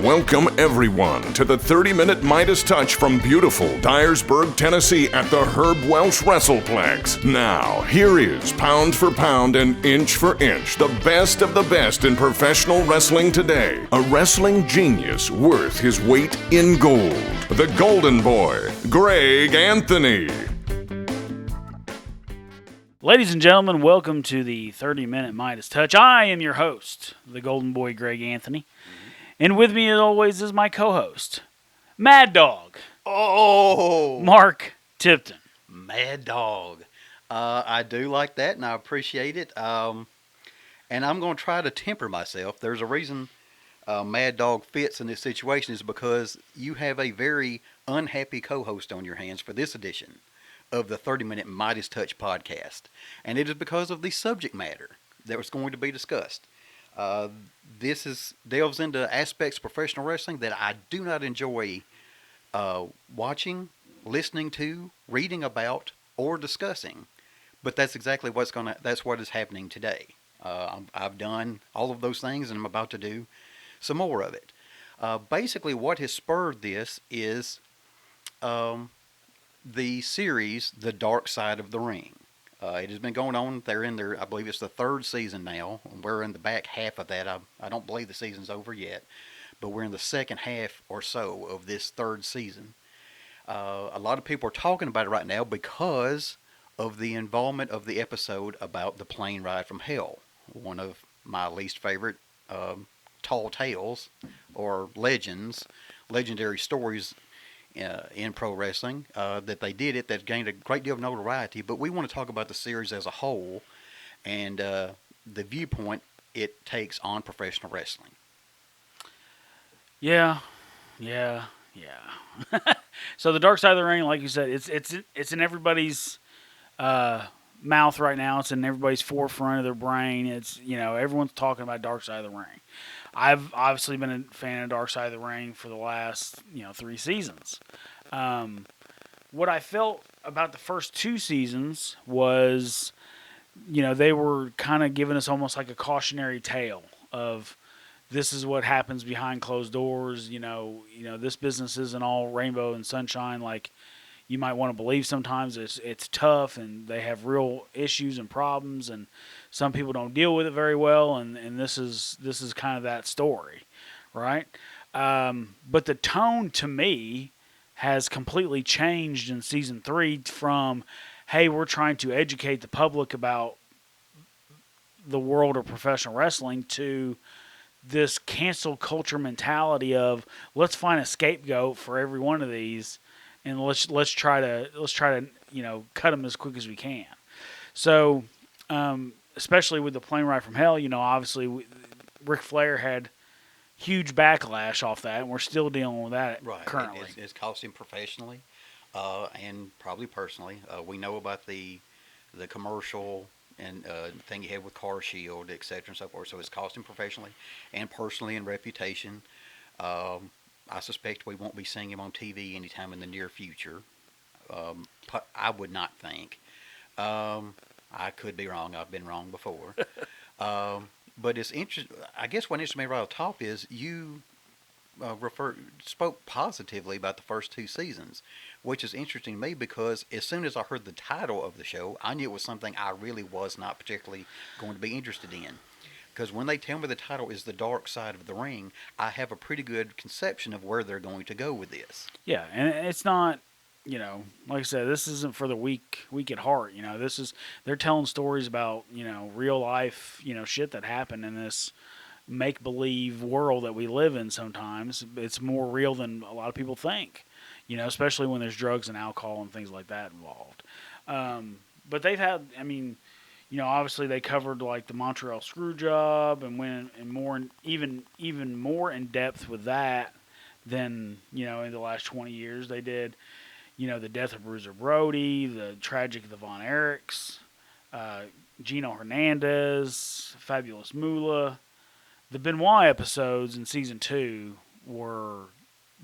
Welcome, everyone, to the 30-minute Midas touch from beautiful Dyersburg, Tennessee at the Herb Welsh WrestlePlex. Now, here is, pound for pound and inch for inch, the best of the best in professional wrestling today. A wrestling genius worth his weight in gold. The Golden Boy, Greg Anthony. Ladies and gentlemen, welcome to the 30-minute Midas touch. I am your host, the Golden Boy, Greg Anthony. And with me, as always, is my co-host, Mad Dog. Oh! Mark Tipton. Mad Dog. I do like that, and I appreciate it. And I'm going to try to temper myself. There's a reason Mad Dog fits in this situation is because you have a very unhappy co-host on your hands for this edition of the 30-minute Midas Touch podcast. And it is because of the subject matter that was going to be discussed. This delves into aspects of professional wrestling that I do not enjoy watching, listening to, reading about, or discussing. But that's exactly that's what is happening today. I've done all of those things, and I'm about to do some more of it. Basically, what has spurred this is the series, The Dark Side of the Ring. It has been going on. They're in I believe it's the third season now. We're in the back half of that. I don't believe the season's over yet, but we're in the second half or so of this third season. A lot of people are talking about it right now because of the involvement of the episode about the plane ride from hell. One of my least favorite tall tales or legendary stories in pro wrestling, that they did it, that gained a great deal of notoriety. But we want to talk about the series as a whole and the viewpoint it takes on professional wrestling. Yeah. So the Dark Side of the Ring, like you said, it's in everybody's mouth right now. It's in everybody's forefront of their brain. It's, everyone's talking about Dark Side of the Ring. I've obviously been a fan of Dark Side of the Ring for the last, 3 seasons. What I felt about the first 2 seasons was, they were kind of giving us almost like a cautionary tale of this is what happens behind closed doors. This business isn't all rainbow and sunshine like you might want to believe sometimes. It's tough, and they have real issues and problems, and some people don't deal with it very well, and this is kind of that story, right? But the tone to me has completely changed in season 3 from, hey, we're trying to educate the public about the world of professional wrestling, to this cancel culture mentality of let's find a scapegoat for every one of these, and let's try to cut them as quick as we can. So, especially with the plane ride from hell, obviously Ric Flair had huge backlash off that, and we're still dealing with that currently. It's cost him professionally, and probably personally. We know about the commercial and thing he had with Car Shield, et cetera, and so forth. So it's cost him professionally and personally in reputation. I suspect we won't be seeing him on TV anytime in the near future. I would not think. I could be wrong. I've been wrong before. But it's interesting. I guess what interests me right off the top is you spoke positively about the first 2 seasons, which is interesting to me because as soon as I heard the title of the show, I knew it was something I really was not particularly going to be interested in. Because when they tell me the title is The Dark Side of the Ring, I have a pretty good conception of where they're going to go with this. Yeah, and it's not, like I said, this isn't for the weak at heart. They're telling stories about, real life, shit that happened in this make-believe world that we live in sometimes. It's more real than a lot of people think, especially when there's drugs and alcohol and things like that involved. But they've had, obviously they covered like the Montreal Screwjob and went even more in depth with that than, in the last 20 years. They did, the death of Bruiser Brody, the tragic of the Von Erichs, Gino Hernandez, Fabulous Moolah. The Benoit episodes in season 2 were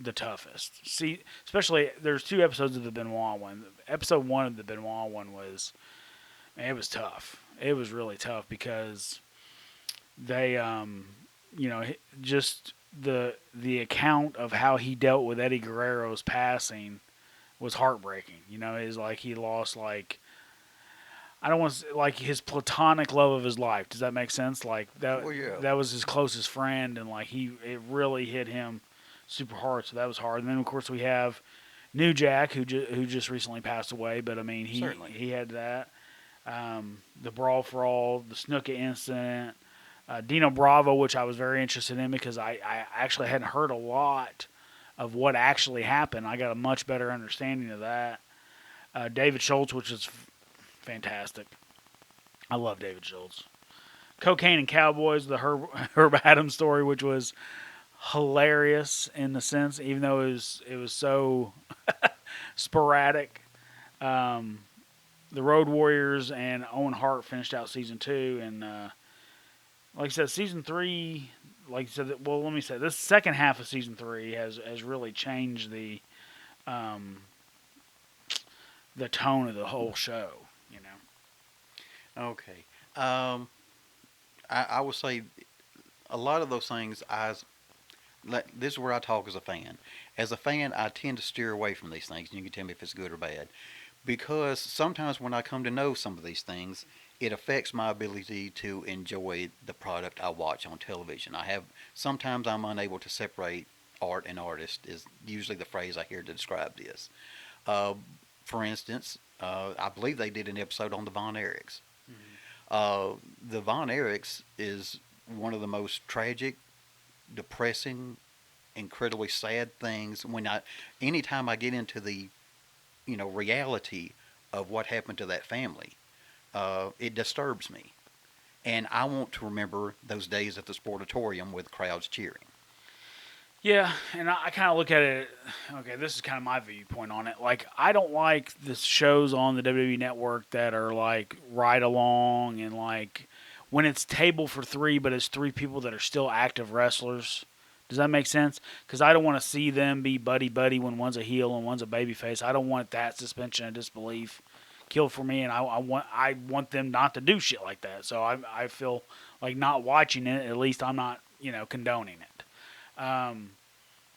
the toughest. See, especially there's 2 episodes of the Benoit one. Episode 1 of the Benoit one was it was tough. It was really tough because they just the account of how he dealt with Eddie Guerrero's passing was heartbreaking. It's like he lost I don't want to like his platonic love of his life. Does that make sense? Like that Well, yeah. that was his closest friend, and like it really hit him super hard. So that was hard. And then of course we have New Jack who just recently passed away. But I mean Certainly. he had that. The Brawl for All, the Snuka incident, Dino Bravo, which I was very interested in because I actually hadn't heard a lot of what actually happened. I got a much better understanding of that. David Schultz, which is fantastic. I love David Schultz. Cocaine and Cowboys, the Herb Adams story, which was hilarious in the sense, even though it was so sporadic. The Road Warriors and Owen Hart finished out season 2, and like I said, season 3. Like I said, well, let me say this second half of season 3 has really changed the tone of the whole show. Okay. I will say a lot of those things. This is where I talk as a fan. As a fan, I tend to steer away from these things, and you can tell me if it's good or bad. Because sometimes when I come to know some of these things, it affects my ability to enjoy the product I watch on television. Sometimes I'm unable to separate art and artist is usually the phrase I hear to describe this. For instance, I believe they did an episode on the Von Erichs. The Von Erichs is one of the most tragic, depressing, incredibly sad things. Anytime I get into the, reality of what happened to that family, it disturbs me, and I want to remember those days at the Sportatorium with crowds cheering. Yeah, and I kind of look at it. Okay, this is kind of my viewpoint on it. Like, I don't like the shows on the WWE Network that are like ride along and like when it's table for 3, but it's 3 people that are still active wrestlers. Does that make sense? Because I don't want to see them be buddy when one's a heel and one's a babyface. I don't want that suspension of disbelief killed for me, and I want them not to do shit like that. So I feel like not watching it. At least I'm not condoning it.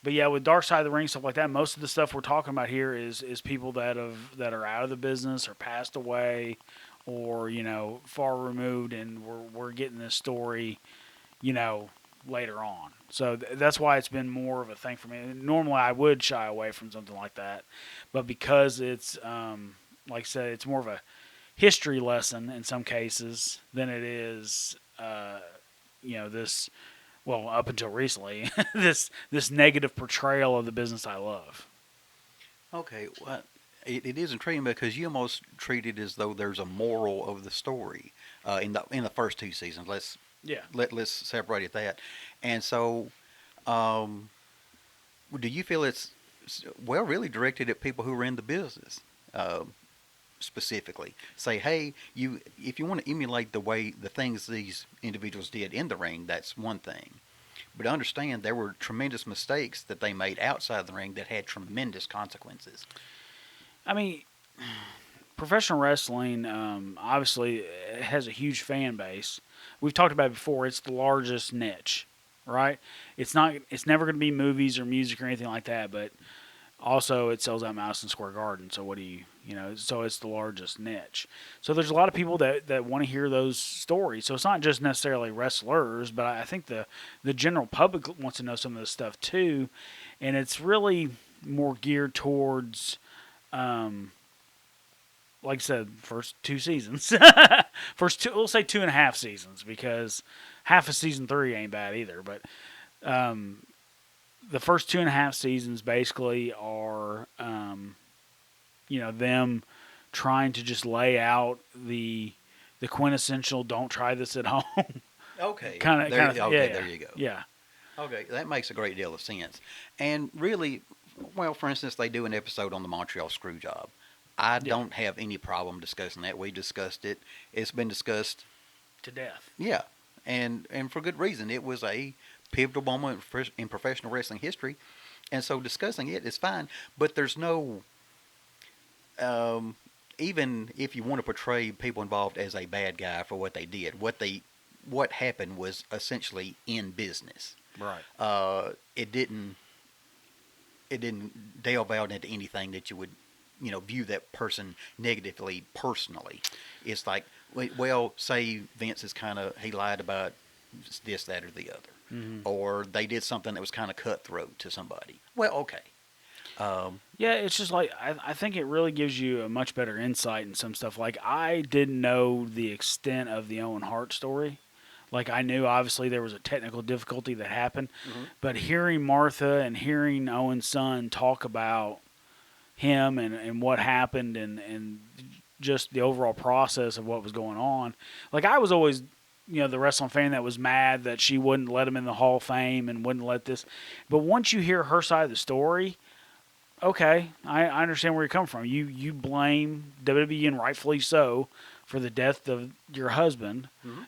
But yeah, with Dark Side of the Ring, stuff like that, most of the stuff we're talking about here is people that are out of the business or passed away or, far removed, and we're getting this story, later on. So that's why it's been more of a thing for me. Normally I would shy away from something like that, but because it's, like I said, it's more of a history lesson in some cases than it is, this. Well, up until recently, this negative portrayal of the business I love. Okay, well, it is intriguing because you almost treat it as though there's a moral of the story in the first 2 seasons. Let's separate it that. And so, do you feel it's really directed at people who are in the business? Specifically, say, hey, if you want to emulate the things these individuals did in the ring, that's one thing. But understand there were tremendous mistakes that they made outside the ring that had tremendous consequences. I mean, professional wrestling obviously has a huge fan base. We've talked about it before. It's the largest niche, right? It's never going to be movies or music or anything like that, but also it sells out Madison Square Garden. So what do you so it's the largest niche. So there's a lot of people that want to hear those stories. So it's not just necessarily wrestlers, but I think the general public wants to know some of this stuff too. And it's really more geared towards, like I said, first 2 seasons. We'll say 2.5 seasons, because half of season 3 ain't bad either. But the first 2.5 seasons basically are, them trying to just lay out the quintessential "don't try this at home." Okay. There you go. Yeah. Okay, that makes a great deal of sense. And really, well, for instance, they do an episode on the Montreal Screwjob. I don't have any problem discussing that. We discussed it. It's been discussed To death. Yeah, and for good reason. It was a pivotal moment in professional wrestling history, and so discussing it is fine. But there's no, even if you want to portray people involved as a bad guy for what they did, what they what happened was essentially in business. Right. It didn't delve out into anything that you would, view that person negatively personally. It's like, well, say Vince is he lied about this, that, or the other, or they did something that was kind of cutthroat to somebody. Well, okay. Yeah, it's just like I think it really gives you a much better insight in some stuff. Like I didn't know the extent of the Owen Hart story. Like I knew obviously there was a technical difficulty that happened, but hearing Martha and hearing Owen's son talk about him and what happened and just the overall process of what was going on. Like I was always, the wrestling fan that was mad that she wouldn't let him in the Hall of Fame and wouldn't let this. But once you hear her side of the story, okay, I understand where you're coming from. You blame WWE, and rightfully so, for the death of your husband,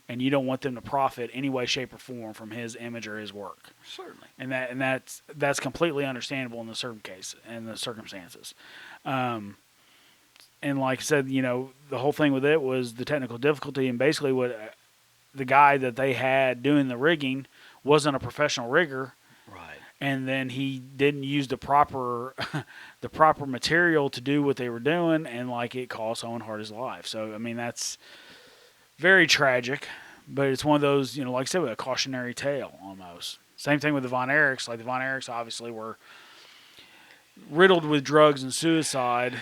and you don't want them to profit any way, shape, or form from his image or his work. Certainly. And that's completely understandable in the certain case and the circumstances. And like I said, the whole thing with it was the technical difficulty, and basically what the guy that they had doing the rigging wasn't a professional rigger. Right. And then he didn't use the proper material to do what they were doing, and like it cost Owen Hart his life. So I mean that's very tragic, but it's one of those, like I said, with a cautionary tale almost. Same thing with the Von Erichs. Like the Von Erichs obviously were riddled with drugs and suicide,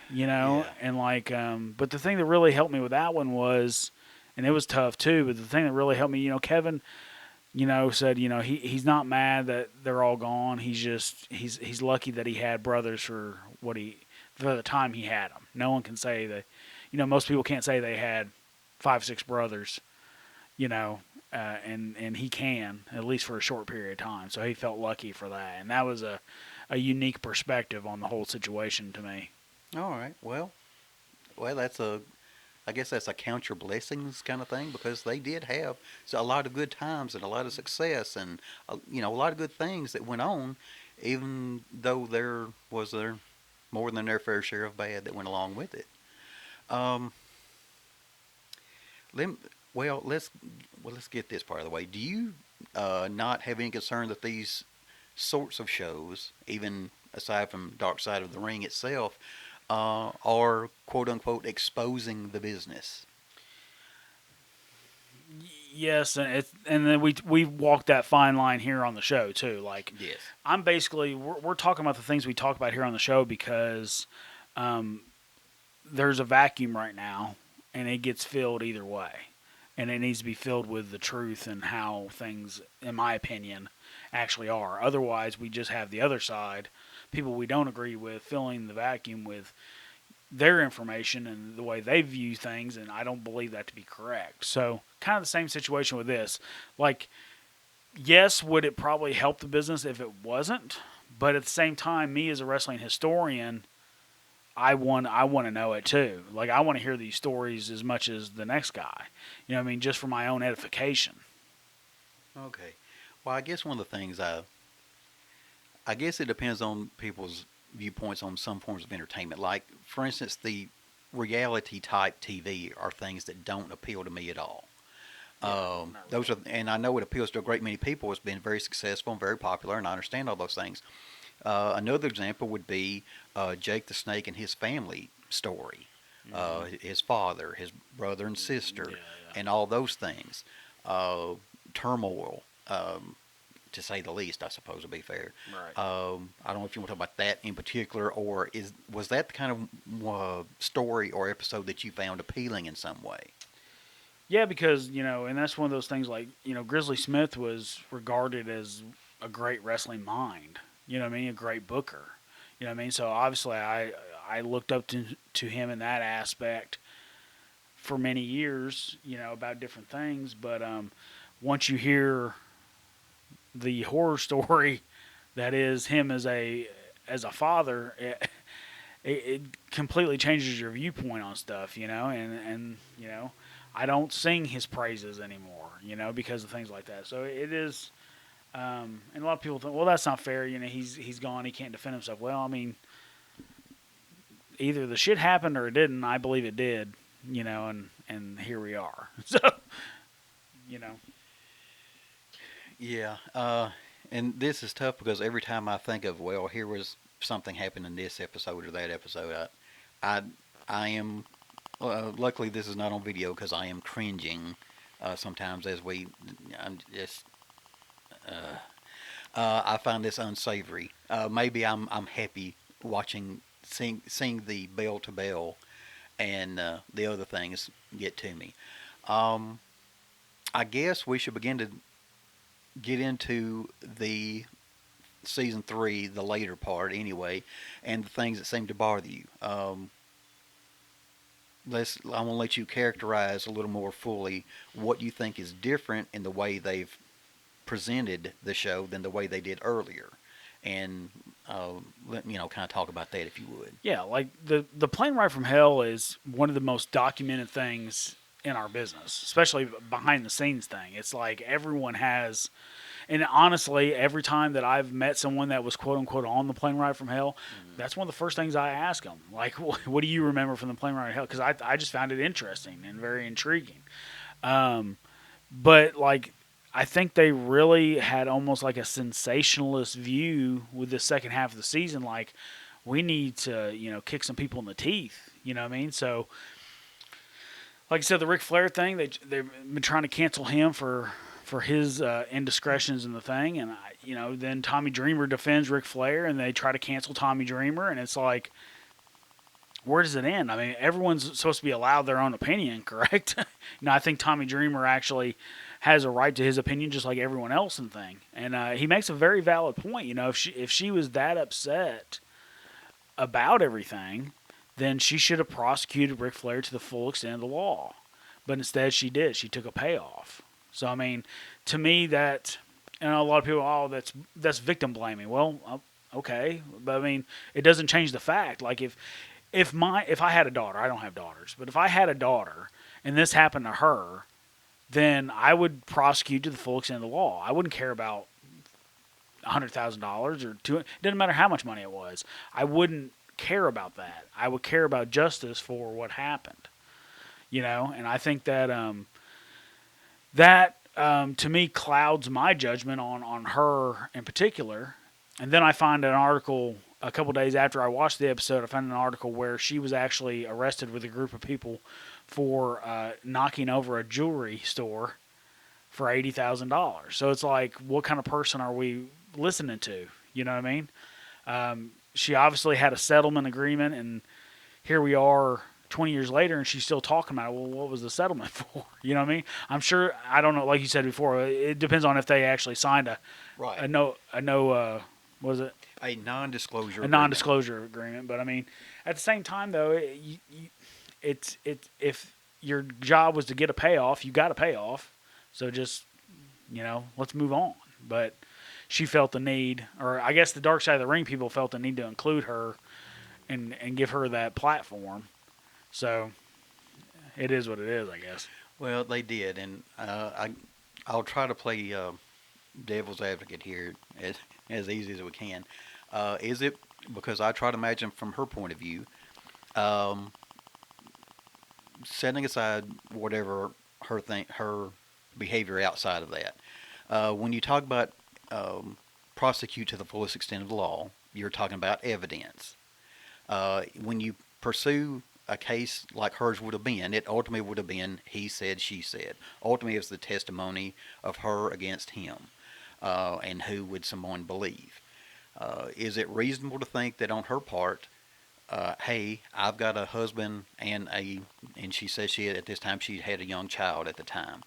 Yeah. and but the thing that really helped me with that one was, and it was tough too, but the thing that really helped me, Kevin, said, he's not mad that they're all gone. He's lucky that he had brothers for the time he had them. No one can say that, most people can't say they had 5, 6 brothers, and he can, at least for a short period of time. So he felt lucky for that. And that was a unique perspective on the whole situation to me. All right. Well, I guess that's a count your blessings kind of thing, because they did have a lot of good times and a lot of success and a lot of good things that went on, even though there was more than their fair share of bad that went along with it. Let's get this part of the way. Do you not have any concern that these sorts of shows, even aside from Dark Side of the Ring itself, are quote unquote exposing the business? Yes, and then we walked that fine line here on the show too. Like, Yes. I'm basically we're talking about the things we talk about here on the show because there's a vacuum right now, and it gets filled either way, and it needs to be filled with the truth and how things, in my opinion, actually are. Otherwise, we just have the other side, people we don't agree with, filling the vacuum with their information and the way they view things, and I don't believe that to be correct. So, kind of the same situation with this. Like, yes, would it probably help the business if it wasn't? But at the same time, me as a wrestling historian, I want to know it too. Like, I want to hear these stories as much as the next guy. Just for my own edification. Okay. Well, I guess one of the things I guess it depends on people's viewpoints on some forms of entertainment. Like, for instance, the reality type TV are things that don't appeal to me at all. Those are, and I know it appeals to a great many people. It's been very successful and very popular, and I understand all those things. Another example would be Jake the Snake and his family story, his father, his brother and sister, and all those things. Turmoil, to say the least, I suppose, would be fair. Right. I don't know if you want to talk about that in particular, or was that the kind of story or episode that you found appealing in some way? Yeah, because, and that's one of those things like, Grizzly Smith was regarded as a great wrestling mind, a great booker, so obviously I looked up to him in that aspect for many years, about different things, but once you hear the horror story that is him as a father, it completely changes your viewpoint on stuff, and I don't sing his praises anymore, because of things like that. So it is, and a lot of people think, well, that's not fair. He's gone. He can't defend himself. Well, I mean, either the shit happened or it didn't. I believe it did, and here we are. So, you know. Yeah, and this is tough because every time I think of, well, here was something happened in this episode or that episode, I, I am. Luckily, this is not on video because I am cringing sometimes as we. I'm just. I find this unsavory. Maybe I'm happy watching, seeing the bell to bell, and the other things get to me. Um, I guess we should begin to get into the season three, the later part anyway, and the things that seem to bother you. I want to let you characterize a little more fully what you think is different in the way they've presented the show than the way they did earlier, and kind of talk about that if you would. Yeah, like the plane ride from hell is one of the most documented things in our business, especially behind the scenes thing. It's like everyone has, and honestly, every time that I've met someone that was quote unquote on the plane ride from hell, that's one of the first things I ask them. Like, what do you remember from the plane ride to hell? Because I just found it interesting and very intriguing. But like, I think they really had almost like a sensationalist view with the second half of the season. Like, we need to, kick some people in the teeth. You know what I mean? So, like I said, the Ric Flair thing, they've been trying to cancel him for his indiscretions in the thing, and then Tommy Dreamer defends Ric Flair, and they try to cancel Tommy Dreamer, and it's like, where does it end? I mean, everyone's supposed to be allowed their own opinion, correct? I think Tommy Dreamer actually has a right to his opinion, just like everyone else in thing, and he makes a very valid point. If she was that upset about everything, then she should have prosecuted Ric Flair to the full extent of the law. But instead she did. She took a payoff. So, I mean, to me that, a lot of people, that's victim blaming. Well, okay. But, I mean, it doesn't change the fact. Like, if I had a daughter, I don't have daughters, but if I had a daughter and this happened to her, then I would prosecute to the full extent of the law. I wouldn't care about $100,000 or $200,000. It doesn't matter how much money it was. I wouldn't care about that. I would care about justice for what happened. And I think that to me clouds my judgment on her in particular. And then I find an article a couple days after I watched the episode. I found an article where she was actually arrested with a group of people for knocking over a jewelry store for $80,000. So it's like, what kind of person are we listening to? You know what I mean? She obviously had a settlement agreement, and here we are 20 years later, and she's still talking about it. Well, what was the settlement for? You know what I mean? I'm sure, I don't know, like you said before, it depends on if they actually signed a what was it? A non-disclosure. A non-disclosure agreement. But I mean, at the same time, though, it's if your job was to get a payoff, you got a payoff. So just, let's move on. But she felt the need, or I guess the Dark Side of the Ring people felt the need to include her and give her that platform. So it is what it is, I guess. Well, they did, and I'll try to play devil's advocate here as easy as we can. Is it because I try to imagine from her point of view, setting aside whatever her behavior outside of that, when you talk about prosecute to the fullest extent of the law, you're talking about evidence. When you pursue a case like hers would have been, it ultimately would have been he said, she said. Ultimately, it's the testimony of her against him, and who would someone believe? Is it reasonable to think that on her part, hey, I've got a husband and she says at this time she had a young child at the time.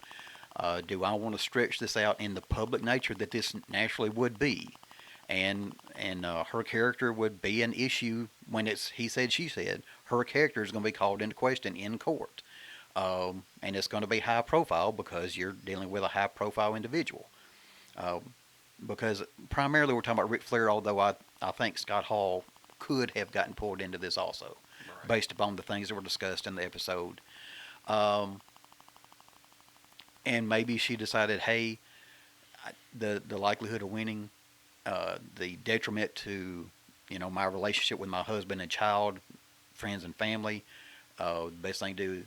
Do I want to stretch this out in the public nature that this naturally would be? And her character would be an issue when it's he said, she said. Her character is going to be called into question in court. And it's going to be high profile because you're dealing with a high profile individual. Because primarily we're talking about Ric Flair, although I think Scott Hall could have gotten pulled into this also, right, based upon the things that were discussed in the episode. And maybe she decided, hey, the likelihood of winning, the detriment to my relationship with my husband and child, friends and family, the best thing to do is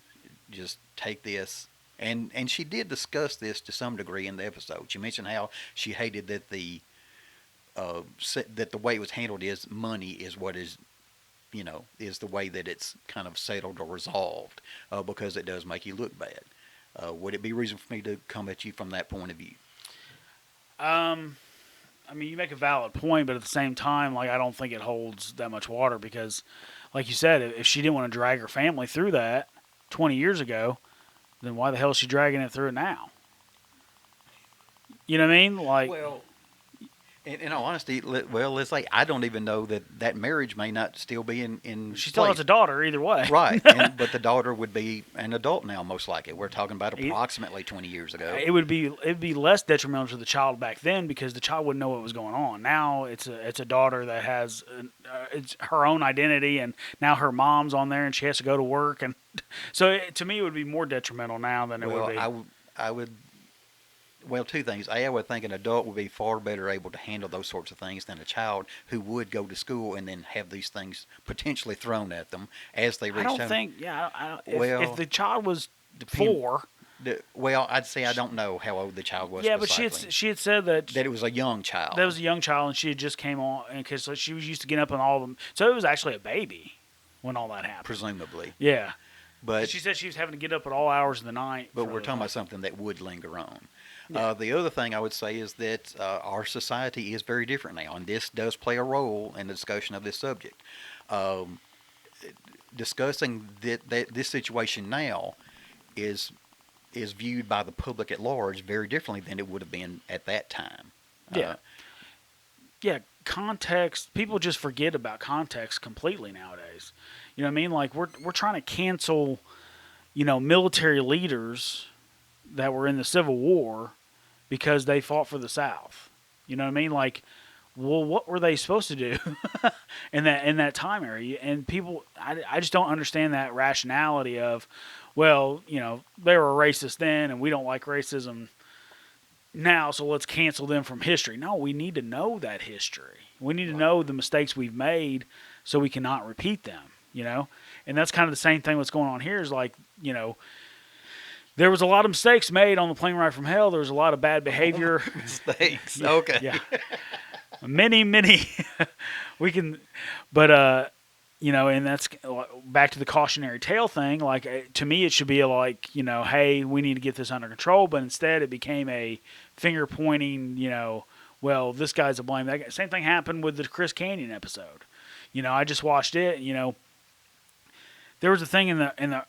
just take this And she did discuss this to some degree in the episode. She mentioned how she hated that that the way it was handled is money is what is, is the way that it's kind of settled or resolved, because it does make you look bad. Would it be reason for me to come at you from that point of view? I mean, you make a valid point, but at the same time, like, I don't think it holds that much water because, like you said, if she didn't want to drag her family through that 20 years ago, then why the hell is she dragging it through it now? You know what I mean? Like, Well, in all honesty, let's say I don't even know that marriage may not still be in she still has a daughter either way. Right, but the daughter would be an adult now, most likely. We're talking about approximately 20 years ago. It'd be less detrimental to the child back then because the child wouldn't know what was going on. Now it's a daughter that has it's her own identity, and now her mom's on there, and she has to go to work, and so to me it would be more detrimental now than it would be. I would. Well, two things. I would think an adult would be far better able to handle those sorts of things than a child who would go to school and then have these things potentially thrown at them as they reach home. I don't think. Yeah, if the child was 4. Well, I'd say I don't know how old the child was. Yeah, but she had said that it was a young child. That was a young child, and she had just came on, and because she was used to getting up on all of them. So it was actually a baby when all that happened. Presumably. Yeah. But she said she was having to get up at all hours of the night. But we're talking about something that would linger on. Yeah. The other thing I would say is that our society is very different now, and this does play a role in the discussion of this subject. Discussing this situation now is viewed by the public at large very differently than it would have been at that time. Yeah, context. People just forget about context completely nowadays. You know what I mean? Like we're trying to cancel, military leaders that were in the Civil War because they fought for the South. You know what I mean? Like, well, what were they supposed to do in that time area? And people, I just don't understand that rationality of, well, they were racist then, and we don't like racism now, so let's cancel them from history. No, we need to know that history. We need to know the mistakes we've made so we cannot repeat them. And that's kind of the same thing what's going on here is like, there was a lot of mistakes made on the plane ride from hell. There was a lot of bad behavior. Mistakes. Okay. Yeah. Many. We can, but, and that's back to the cautionary tale thing. Like, to me, it should be like, hey, we need to get this under control. But instead, it became a finger pointing, well, this guy's to blame. That guy. Same thing happened with the Chris Canyon episode. I just watched it, there was a thing in the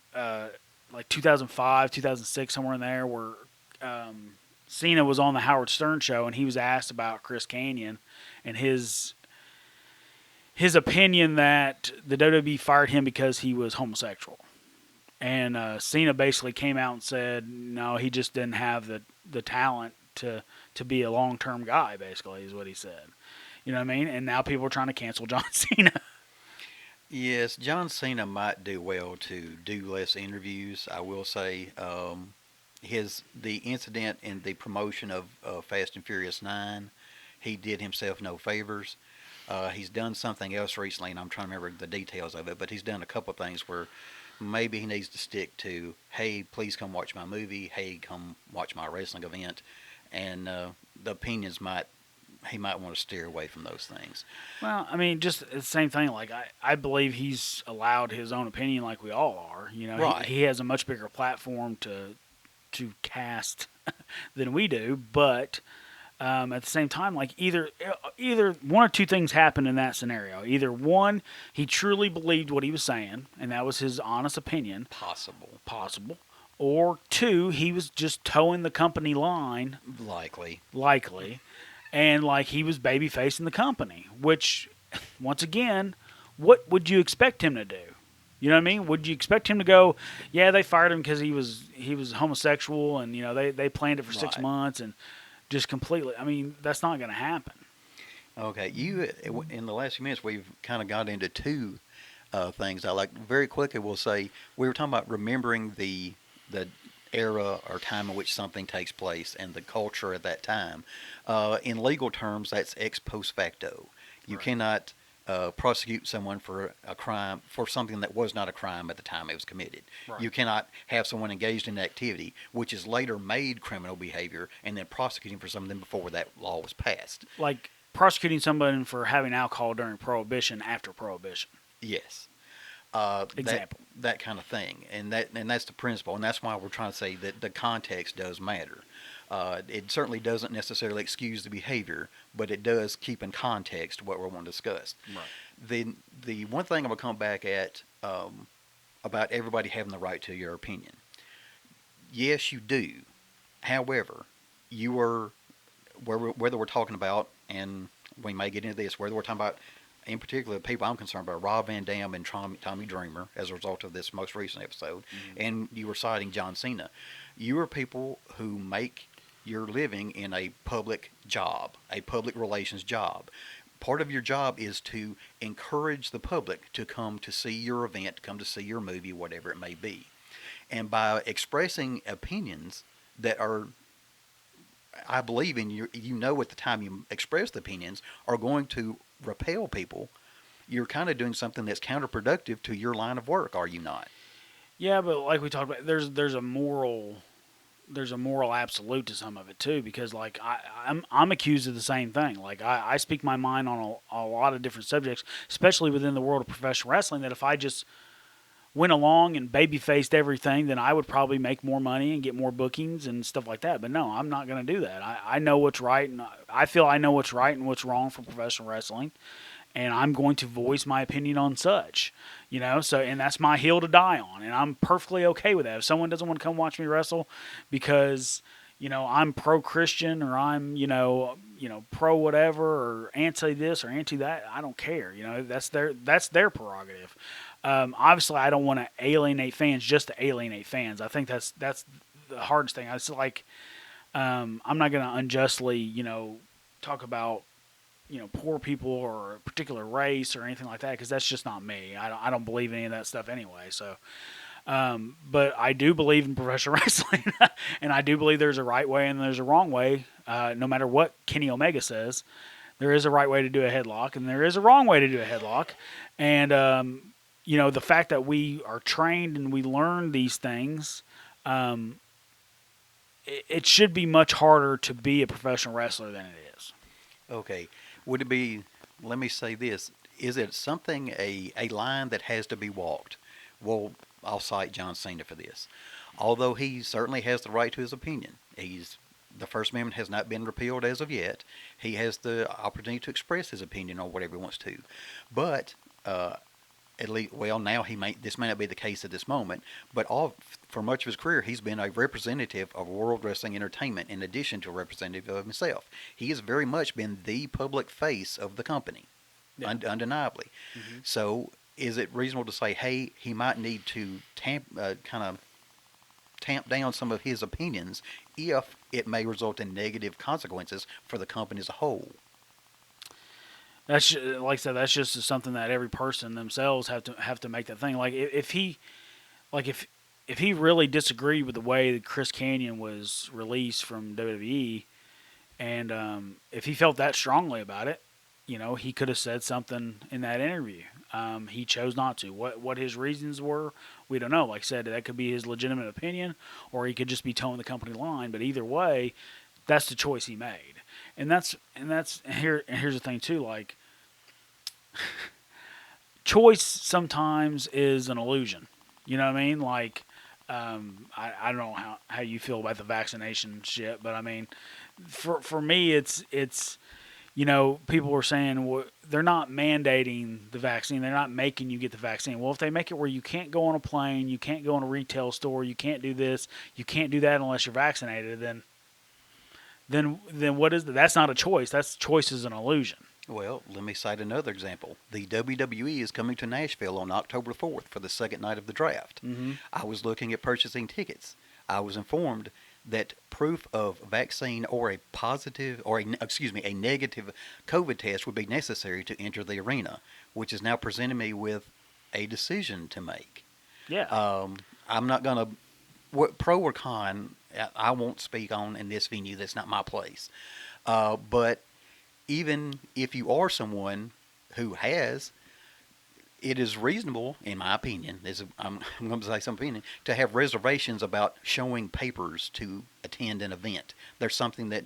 like 2005, 2006, somewhere in there, where Cena was on the Howard Stern show, and he was asked about Chris Canyon and his opinion that the WWE fired him because he was homosexual. And Cena basically came out and said, no, he just didn't have the talent to be a long-term guy, basically, is what he said. You know what I mean? And now people are trying to cancel John Cena. Yes, John Cena might do well to do less interviews. I will say the incident in the promotion of Fast and Furious 9, he did himself no favors. He's done something else recently, and I'm trying to remember the details of it, but he's done a couple of things where maybe he needs to stick to, hey, please come watch my movie, hey, come watch my wrestling event, and the opinions he might want to steer away from those things. Well, I mean, just the same thing. Like, I believe he's allowed his own opinion like we all are. Right. He has a much bigger platform to cast than we do. But at the same time, like, either one or two things happened in that scenario. Either one, he truly believed what he was saying, and that was his honest opinion. Possible. Or two, he was just towing the company line. Likely. And, like, he was baby-facing the company, which, once again, what would you expect him to do? You know what I mean? Would you expect him to go, yeah, they fired him because he was homosexual, and, they planned it for 6 months, and just completely, I mean, that's not going to happen. Okay. In the last few minutes, we've kind of got into two things. I like, very quickly, we'll say, we were talking about remembering the era or time in which something takes place and the culture at that time. In legal terms, that's ex post facto. You cannot prosecute someone for a crime, for something that was not a crime at the time it was committed. Right. You cannot have someone engaged in an activity which is later made criminal behavior and then prosecuting for something before that law was passed. Like prosecuting somebody for having alcohol during Prohibition after Prohibition. Yes. Example. That kind of thing, and that's the principle, and that's why we're trying to say that the context does matter. It certainly doesn't necessarily excuse the behavior, but it does keep in context what we're wanting to discuss. Right. The one thing I'm going to come back at about everybody having the right to your opinion. Yes, you do. However, you are whether we're talking about, and we may get into this, whether we're talking about, in particular, the people I'm concerned about, Rob Van Dam and Tommy Dreamer, as a result of this most recent episode, and you were citing John Cena. You are people who make your living in a public job, a public relations job. Part of your job is to encourage the public to come to see your event, come to see your movie, whatever it may be. And by expressing opinions that are, I believe in, at the time you express the opinions, are going to repel people, you're kind of doing something that's counterproductive to your line of work, are you not? Yeah, but like we talked about, there's a moral absolute to some of it too, because like I'm accused of the same thing. Like I speak my mind on a lot of different subjects, especially within the world of professional wrestling, that if I just went along and baby-faced everything, then I would probably make more money and get more bookings and stuff like that. But no, I'm not going to do that. I know what's right, and I feel I know what's right and what's wrong for professional wrestling, and I'm going to voice my opinion on such, so, and that's my hill to die on, and I'm perfectly okay with that. If someone doesn't want to come watch me wrestle because, I'm pro-Christian, or I'm, pro whatever, or anti this or anti that, I don't care. That's their prerogative. Obviously, I don't want to alienate fans just to alienate fans. I think that's the hardest thing. It's like I'm not going to unjustly, talk about, poor people or a particular race or anything like that, because that's just not me. I don't believe any of that stuff anyway. So, but I do believe in professional wrestling, and I do believe there's a right way and there's a wrong way. No matter what Kenny Omega says, there is a right way to do a headlock and there is a wrong way to do a headlock. And the fact that we are trained and we learn these things, it should be much harder to be a professional wrestler than it is. Okay. Would it be, let me say this, is it something, a line that has to be walked? Well, I'll cite John Cena for this. Although he certainly has the right to his opinion, the First Amendment has not been repealed as of yet. He has the opportunity to express his opinion on whatever he wants to. But at least, well, now this may not be the case at this moment, but for much of his career, he's been a representative of World Wrestling Entertainment in addition to a representative of himself. He has very much been the public face of the company, undeniably. Mm-hmm. So is it reasonable to say, hey, he might need to tamp down some of his opinions if it may result in negative consequences for the company as a whole? That's, like I said, that's just something that every person themselves have to make that thing. Like if he really disagreed with the way that Chris Kanyon was released from WWE, and if he felt that strongly about it, he could have said something in that interview. He chose not to. What his reasons were, we don't know. Like I said, that could be his legitimate opinion, or he could just be towing the company line. But either way, that's the choice he made. And here's the thing too, like choice sometimes is an illusion. You know what I mean? Like I don't know how you feel about the vaccination shit, but I mean for me it's people were saying they're not mandating the vaccine. They're not making you get the vaccine. Well, if they make it where you can't go on a plane, you can't go in a retail store, you can't do this, you can't do that unless you're vaccinated, then what is that? That's not a choice. Choice is an illusion. Well, let me cite another example. The WWE is coming to Nashville on October 4th for the second night of the draft. Mm-hmm. I was looking at purchasing tickets. I was informed that proof of vaccine or a negative COVID test would be necessary to enter the arena, which has now presented me with a decision to make. Yeah. I'm not going to, what pro or con, I won't speak on in this venue. That's not my place. But even if you are someone who has, it is reasonable, in my opinion, I'm going to say some opinion, to have reservations about showing papers to attend an event. There's something that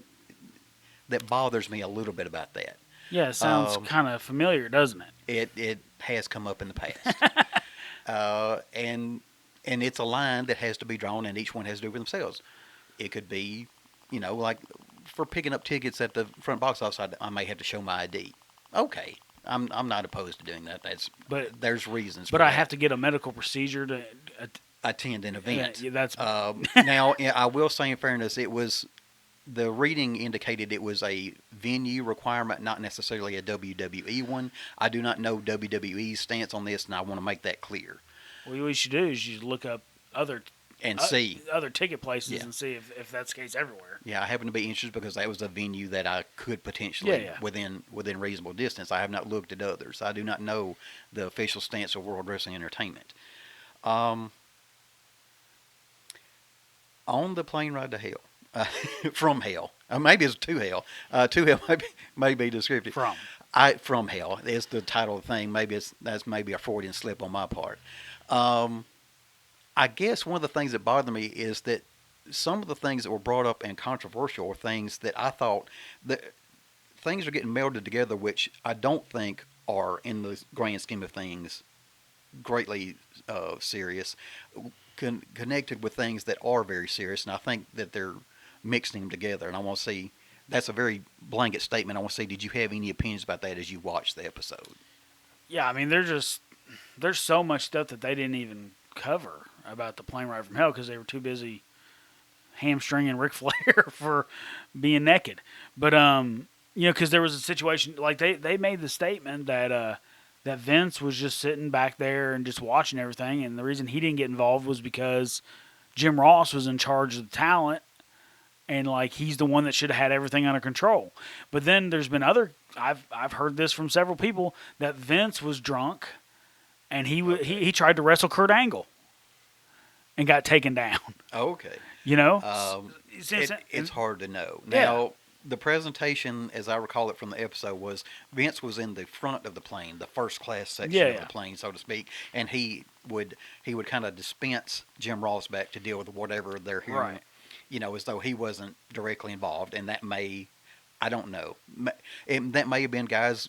bothers me a little bit about that. Yeah, it sounds kind of familiar, doesn't it? It has come up in the past, and it's a line that has to be drawn, and each one has to do with themselves. It could be, like for picking up tickets at the front box office, I may have to show my ID. Okay, I'm not opposed to doing that. There's reasons. But I have to get a medical procedure to attend an event. Yeah, that's now I will say, in fairness, the reading indicated it was a venue requirement, not necessarily a WWE one. I do not know WWE's stance on this, and I want to make that clear. Well, what you should do is you should look up see other ticket places and see if that's the case everywhere. Yeah, I happen to be interested because that was a venue that I could potentially within reasonable distance. I have not looked at others. I do not know the official stance of World Wrestling Entertainment. On the plane ride to hell. From hell. Maybe it's to hell. To hell may be descriptive. From hell is the title of the thing. That's maybe a Freudian slip on my part. I guess one of the things that bothered me is that some of the things that were brought up and controversial were things that I thought that things are getting melded together, which I don't think are, in the grand scheme of things, greatly serious, connected with things that are very serious, and I think that they're mixing them together. And I want to see, that's a very blanket statement. I want to see, did you have any opinions about that as you watched the episode? Yeah, I mean, there's so much stuff that they didn't even cover about the plane ride from hell because they were too busy hamstringing Ric Flair for being naked. But because there was a situation like they made the statement that Vince was just sitting back there and just watching everything, and the reason he didn't get involved was because Jim Ross was in charge of the talent, and like he's the one that should have had everything under control. But then there's been I've heard this from several people that Vince was drunk, and he tried to wrestle Kurt Angle, and got taken down. Okay. It's hard to know. Now, the presentation, as I recall it from the episode, was Vince was in the front of the plane, the first class section of the plane, so to speak, and he would kind of dispense Jim Ross back to deal with whatever they're hearing, as though he wasn't directly involved, and that I don't know, that may have been guys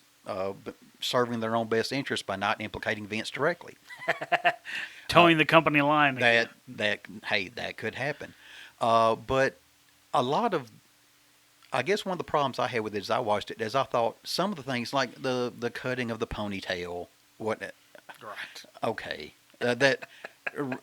serving their own best interest by not implicating Vince directly. Towing the company line. That could happen. But a lot of, I guess one of the problems I had with it as I watched it is I thought some of the things like the cutting of the ponytail, okay, that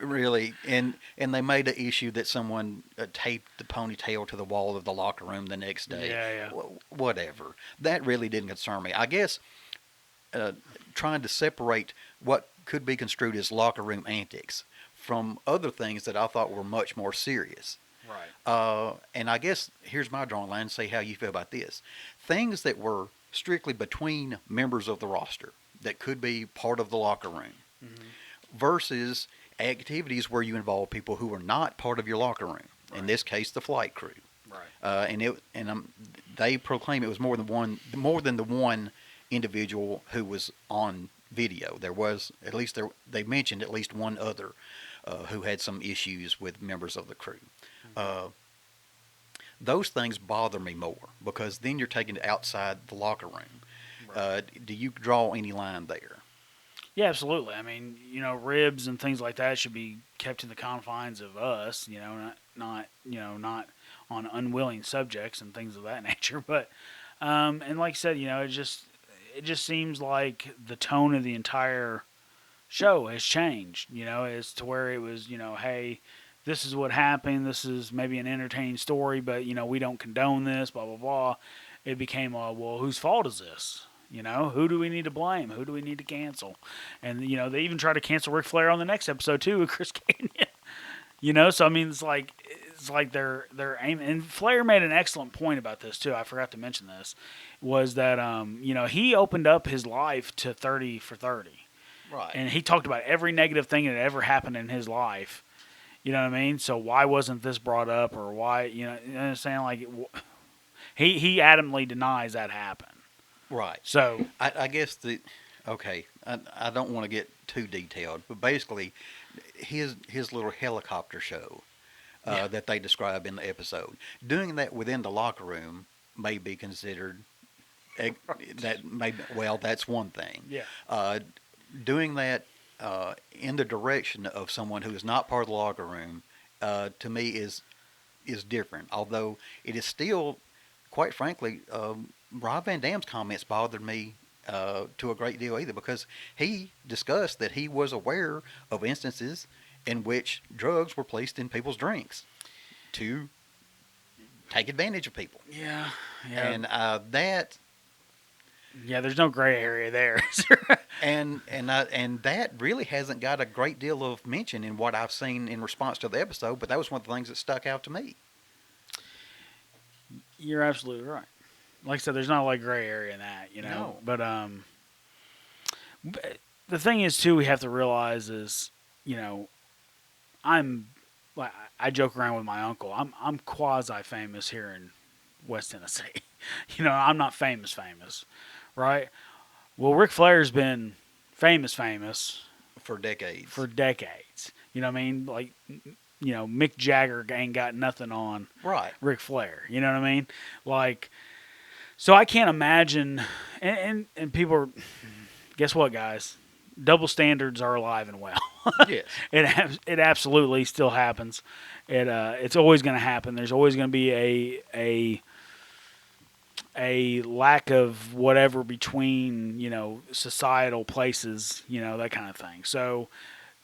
really, and they made an issue that someone taped the ponytail to the wall of the locker room the next day. Yeah. Whatever. That really didn't concern me. I guess trying to separate what could be construed as locker room antics from other things that I thought were much more serious. Right. And I guess here's my drawing line, say how you feel about this. Things that were strictly between members of the roster that could be part of the locker room versus activities where you involve people who are not part of your locker room. Right. In this case, the flight crew. Right. They proclaim it was more than the one individual who was on video. There was they mentioned at least one other who had some issues with members of the crew. Those things bother me more because then you're taking it outside the locker room. Right. Do you draw any line there? Yeah, absolutely. I mean, ribs and things like that should be kept in the confines of us. Not on unwilling subjects and things of that nature. But and like I said, it just seems like the tone of the entire show has changed. As to where it was, hey, this is what happened. This is maybe an entertaining story, but we don't condone this. Blah blah blah. It became, well, whose fault is this? Who do we need to blame? Who do we need to cancel? And, they even tried to cancel Ric Flair on the next episode, too, with Chris Canyon. So, I mean, it's like they're aiming. And Flair made an excellent point about this, too. I forgot to mention this. Was that, he opened up his life to 30 for 30. Right. And he talked about every negative thing that ever happened in his life. You know what I mean? So, why wasn't this brought up? Or why, you know what I'm saying? Like, he adamantly denies that happened. Right. So I guess okay, I don't want to get too detailed, but basically, his little helicopter show that they describe in the episode, doing that within the locker room may be considered that may well that's one thing. yeah, Uh, Doing that in the direction of someone who is not part of the locker room to me is different. Although it is still, quite frankly, Rob Van Dam's comments bothered me to a great deal either because he discussed that he was aware of instances in which drugs were placed in people's drinks to take advantage of people. yeah, And that yeah. There's no gray area there. and that really hasn't got a great deal of mention in what I've seen in response to the episode. But that was one of the things that stuck out to me. You're absolutely right. Like I said, there's not a lot of gray area in that, you know. No. But the thing is too, we have to realize is, you know, I joke around with my uncle. I'm quasi famous here in West Tennessee. You know, I'm not famous, right? Well, Ric Flair's been famous For decades. for decades. You know what I mean? Like, you know, Mick Jagger ain't got nothing on Right. Ric Flair. You know what I mean? Like, so I can't imagine. And people are, guess what, guys? Double standards are alive and well. Yes. It absolutely still happens. It's always going to happen. There's always going to be a lack of whatever between, you know, societal places, you know, that kind of thing. So,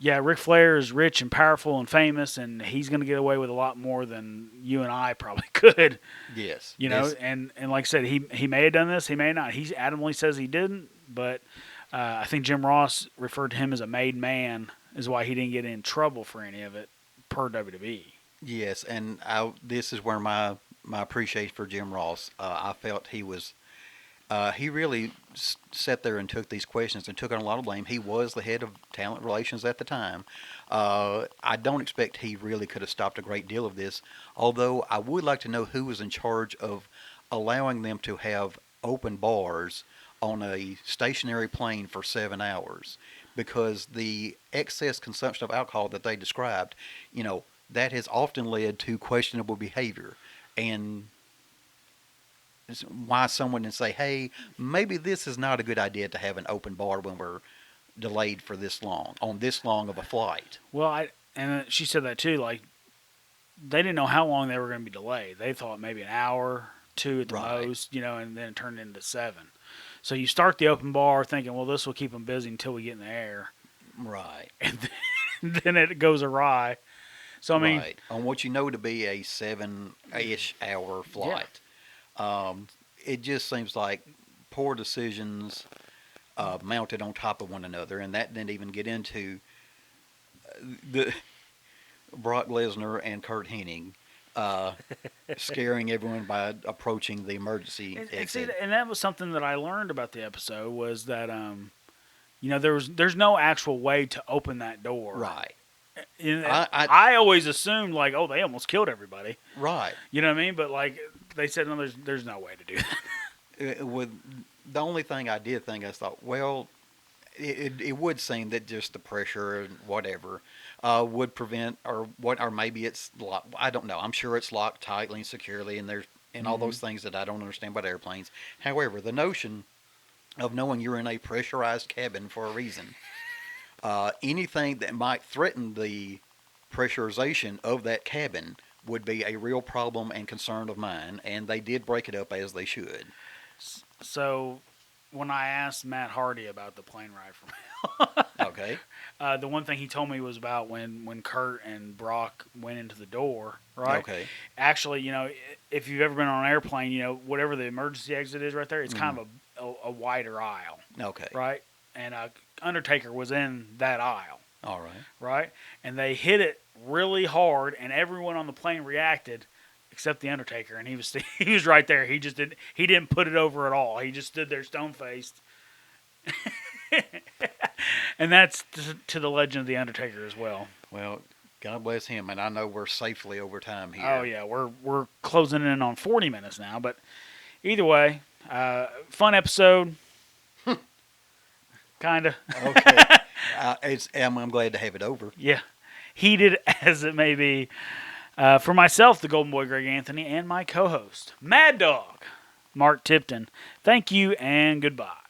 yeah, Ric Flair is rich and powerful and famous, and he's going to get away with a lot more than you and I probably could. Yes. You know, Yes. and like I said, he may have done this, he may not. He adamantly says he didn't, but I think Jim Ross referred to him as a made man, is why he didn't get in trouble for any of it per WWE. Yes, and this is where my appreciation for Jim Ross. I felt he was. He really sat there and took these questions and took on a lot of blame. He was the head of talent relations at the time. I don't expect he really could have stopped a great deal of this, although I would like to know who was in charge of allowing them to have open bars on a stationary plane for 7 hours, because the excess consumption of alcohol that they described, you know, that has often led to questionable behavior. And why someone would say, hey, maybe this is not a good idea to have an open bar when we're delayed for this long, on this long of a flight. Well, and she said that too, like, they didn't know how long they were going to be delayed. They thought maybe an hour, 2 at the Right. most, you know, and then it turned into 7. So you start the open bar thinking, well, this will keep them busy until we get in the air. Right. And then it goes awry. So, I mean, right. On what you know to be a 7-ish hour flight. It just seems like poor decisions mounted on top of one another, and that didn't even get into the Brock Lesnar and Kurt Hennig scaring everyone by approaching the emergency exit. and that was something that I learned about the episode was that, you know, there's no actual way to open that door. Right. And I always assumed, like, oh, they almost killed everybody. Right. You know what I mean? But, like, they said, no, there's no way to do that. With the only thing I did think, I thought, well, it would seem that just the pressure and whatever would prevent, or maybe it's locked. I don't know. I'm sure it's locked tightly and securely, and there's all those things that I don't understand about airplanes. However, the notion of knowing you're in a pressurized cabin for a reason, anything that might threaten the pressurization of that cabin would be a real problem and concern of mine, and they did break it up as they should. So, when I asked Matt Hardy about the plane ride from hell, Okay. the one thing he told me was about when Kurt and Brock went into the door, right? Okay. Actually, you know, if you've ever been on an airplane, you know, whatever the emergency exit is right there, it's kind of a wider aisle, Okay. right? And Undertaker was in that aisle, All right. right? And they hit it really hard, and everyone on the plane reacted, except the Undertaker, and he was right there. He didn't put it over at all. He just stood there stone faced. And that's to the legend of the Undertaker as well. Well, God bless him, and I know we're safely over time here. Oh yeah, we're closing in on 40 minutes now, but either way, Fun episode. Kind of. Okay. I'm glad to have it over. Yeah. Heated as it may be. For myself, the Golden Boy Greg Anthony, and my co-host, Mad Dog, Mark Tipton. Thank you and goodbye.